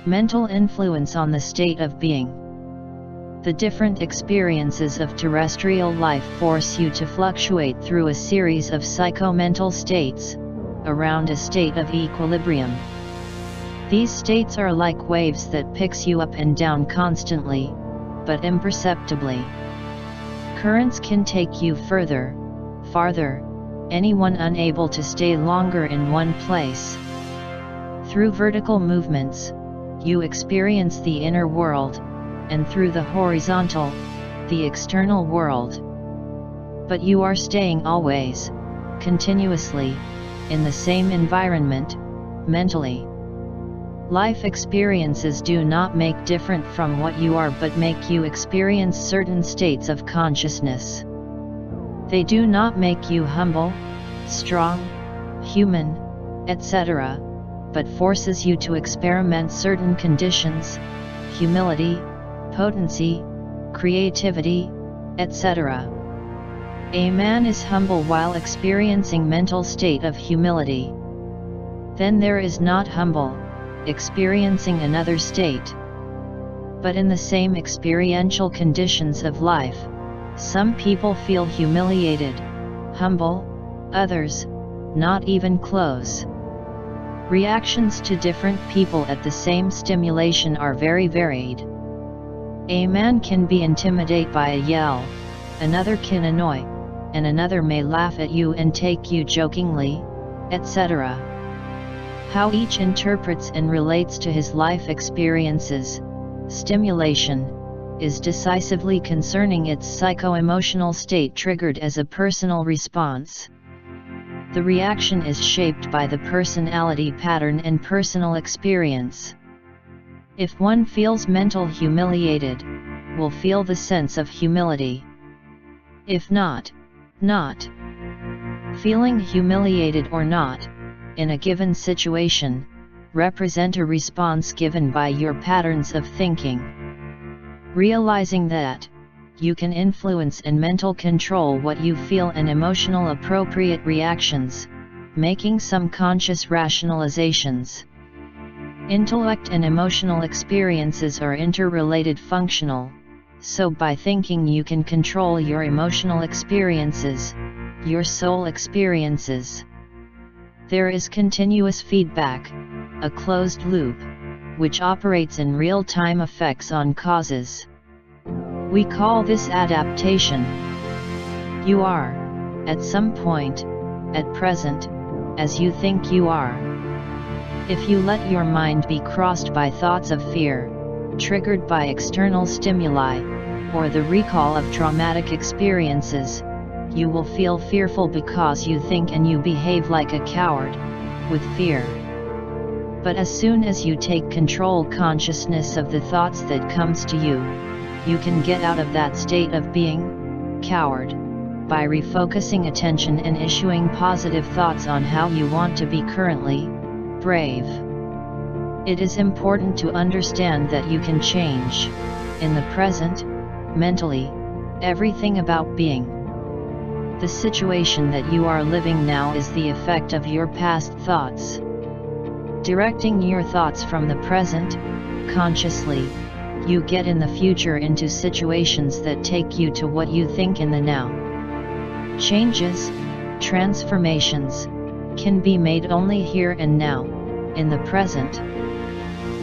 Mental influence on the state of being. The different experiences of terrestrial life force you to fluctuate through a series of psychomental states, around a state of equilibrium. These states are like waves that picks you up and down constantly, but imperceptibly. Currents can take you further, farther, anyone unable to stay longer in one place. Through vertical movements, you experience the inner world, and through the horizontal, the external world. But you are staying always, continuously, in the same environment, mentally. Life experiences do not make different from what you are but make you experience certain states of consciousness. They do not make you humble, strong, human, etc., but forces you to experiment certain conditions, humility, potency, creativity, etc. A man is humble while experiencing mental state of humility. Then there is not humble, experiencing another state. But in the same experiential conditions of life, some people feel humiliated, humble, others, not even close. Reactions to different people at the same stimulation are very varied. A man can be intimidated by a yell, another can annoy, and another may laugh at you and take you jokingly, etc. How each interprets and relates to his life experiences, stimulation, is decisively concerning its psycho-emotional state triggered as a personal response. The reaction is shaped by the personality pattern and personal experience. If one feels mental humiliated, will feel the sense of humility. If not, not. Feeling humiliated or not, in a given situation, represent a response given by your patterns of thinking. Realizing that, you can influence and mental control what you feel and emotional appropriate reactions, making some conscious rationalizations. Intellect and emotional experiences are interrelated functional, so by thinking you can control your emotional experiences, your soul experiences. There is continuous feedback, a closed loop, which operates in real-time effects on causes. We call this adaptation. You are, at some point, at present, as you think you are. If you let your mind be crossed by thoughts of fear, triggered by external stimuli, or the recall of traumatic experiences, you will feel fearful because you think and you behave like a coward, with fear. But as soon as you take control consciousness of the thoughts that comes to you, you can get out of that state of being coward, by refocusing attention and issuing positive thoughts on how you want to be currently brave. It is important to understand that you can change, in the present, mentally, everything about being. The situation that you are living now is the effect of your past thoughts. Directing your thoughts from the present, consciously, you get in the future into situations that take you to what you think in the now. Changes, transformations, can be made only here and now, in the present.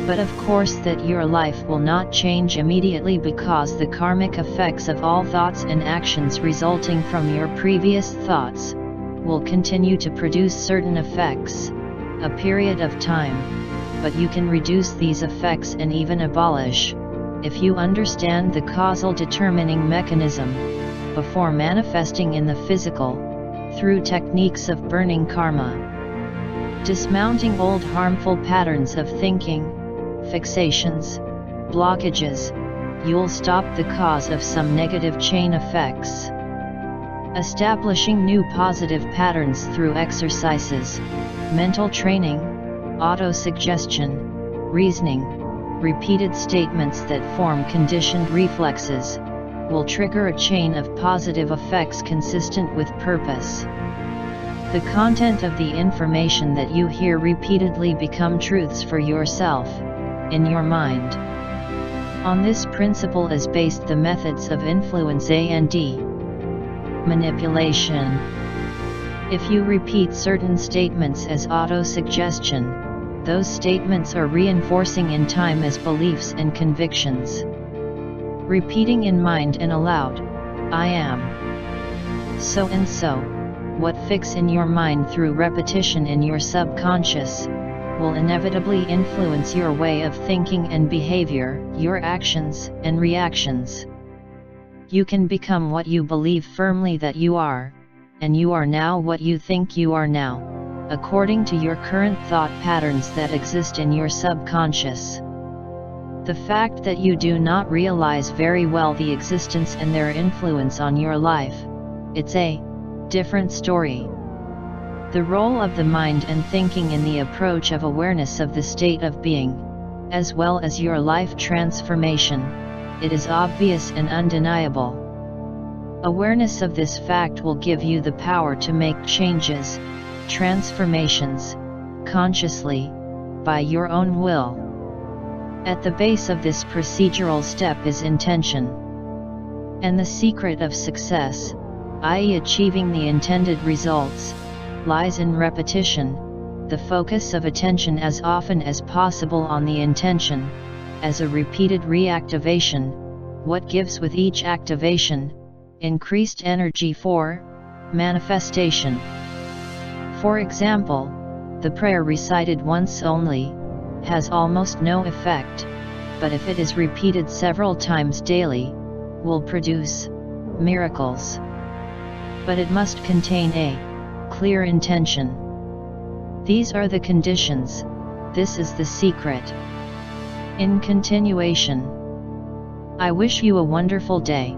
But of course that your life will not change immediately because the karmic effects of all thoughts and actions resulting from your previous thoughts, will continue to produce certain effects, a period of time, but you can reduce these effects and even abolish, if you understand the causal determining mechanism, before manifesting in the physical, through techniques of burning karma. Dismounting old harmful patterns of thinking, fixations, blockages, you'll stop the cause of some negative chain effects. Establishing new positive patterns through exercises, mental training, auto-suggestion, reasoning, repeated statements that form conditioned reflexes, will trigger a chain of positive effects consistent with purpose. The content of the information that you hear repeatedly become truths for yourself, in your mind. On this principle is based the methods of Influenţa and manipulation. If you repeat certain statements as auto-suggestion, those statements are reinforcing in time as beliefs and convictions. Repeating in mind and aloud, I am so and so, what fix in your mind through repetition in your subconscious, will inevitably influence your way of thinking and behavior, your actions and reactions. You can become what you believe firmly that you are, and you are now what you think you are now, according to your current thought patterns that exist in your subconscious. The fact that you do not realize very well the existence and their influence on your life, it's a different story. The role of the mind and thinking in the approach of awareness of the state of being, as well as your life transformation, it is obvious and undeniable. Awareness of this fact will give you the power to make changes, transformations, consciously, by your own will. At the base of this procedural step is intention. And the secret of success, i.e. achieving the intended results, lies in repetition, the focus of attention as often as possible on the intention, as a repeated reactivation, what gives with each activation, increased energy for manifestation. For example, the prayer recited once only has almost no effect, but if it is repeated several times daily, will produce miracles. But it must contain a clear intention. These are the conditions, this is the secret. In continuation, I wish you a wonderful day.